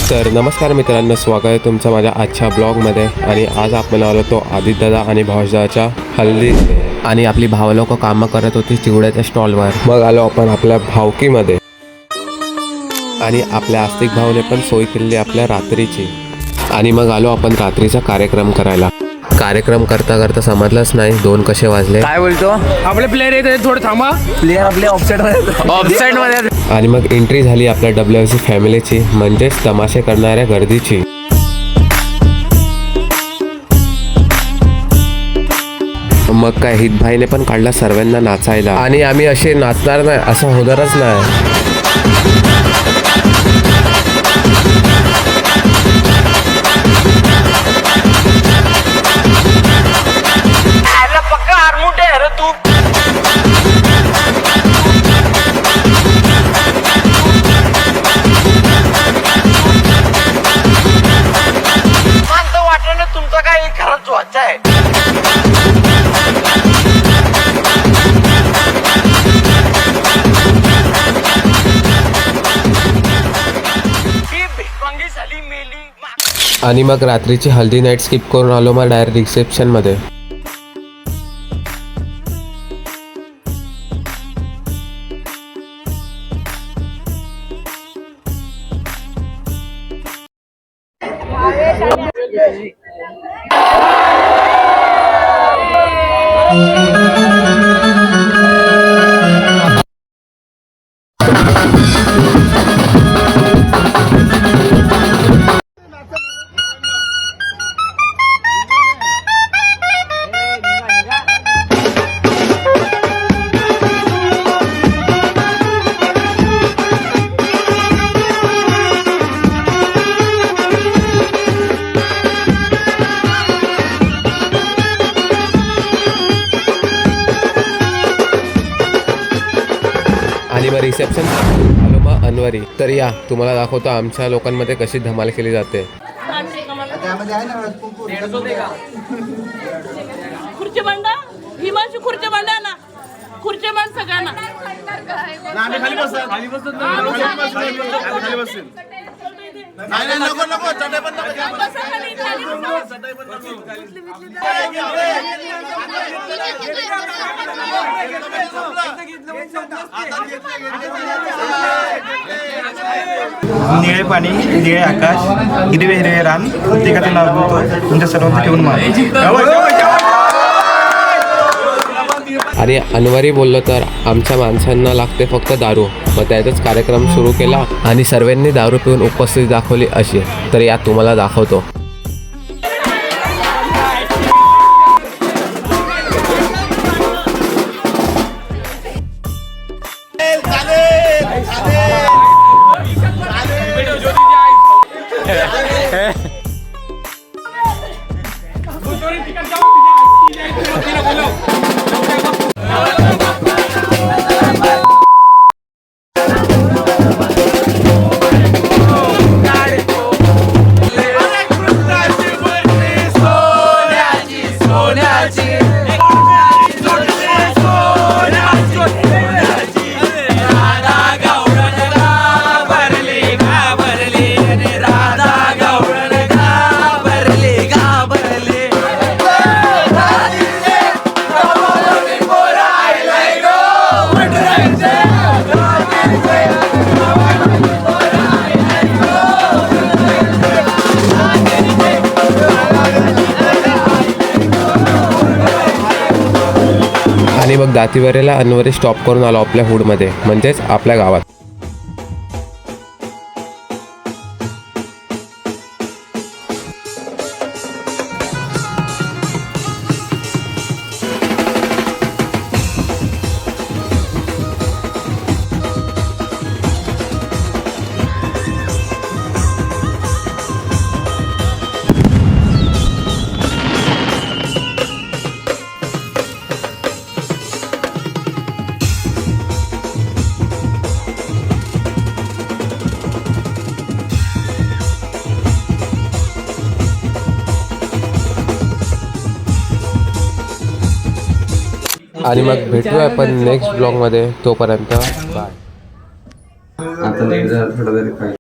तर नमस्कार मित्रांनो, स्वागत आहे तुमचं माझ्या आजच्या ब्लॉगमध्ये. आणि आज आपण आलो तो आदित्यदा आणि भाऊजाच्या हल्दी. आणि आपली भाव लोक कामं करत होती चिवड्याच्या स्टॉलवर. मग आलो आपण आपल्या भावकीमध्ये आणि आपल्या आस्तिक भावने पण सोय केली आपल्या रात्रीची. आणि मग आलो आपण रात्रीचा कार्यक्रम करायला. कार्यक्रम करता करता समजलंच नाही 2 कसे वाजले. काय बोलतो आपले प्लेयर येत थोडं थांबा. प्लेयर आपले ऑफसाईड मध्ये. आणि मग एंट्री झाली आपल्या WFC फॅमिलीची, म्हणजेच तमाशे करणाऱ्या गर्दीची. मग काय हितभाईने पण काढला सर्वांना नाचायला. आणि आम्ही असे नाचणार नाही असं होणारच नाही. आणि मग रात्रीची हल्दी नाईट स्किप करून आलो मग डायरेक्ट रिसेप्शनमध्ये. आणि मग रिसेप्शन आलो मग अनवरी. तर या तुम्हाला दाखवतो आमच्या लोकांमध्ये कशी धमाल केली जाते. खुर्ची मांडा, हिमांशू खुर्ची मांडा ना, खुर्ची मांड सगळ्यांना. निळे पाणी, निळे आकाश, हिरवे हिरवे रान, प्रत्येकाचं नाव घेतो तुमच्या सर्वांचं ठेवून आणि अनवरी बोललो तर आमच्या माणसांना लागते फक्त दारू. मग त्याचाच कार्यक्रम सुरू केला आणि सर्वांनी दारू पिऊन उपस्थिती दाखवली अशी. तर यात तुम्हाला दाखवतो. आणि मग दातीवरेला अनवरी स्टॉप करून आलो आपल्या हुडमध्ये, म्हणजेच आपल्या गावात. आणि मग भेटूया आपण नेक्स्ट ब्लॉगमध्ये. तोपर्यंत बाय. आता थोडं तरी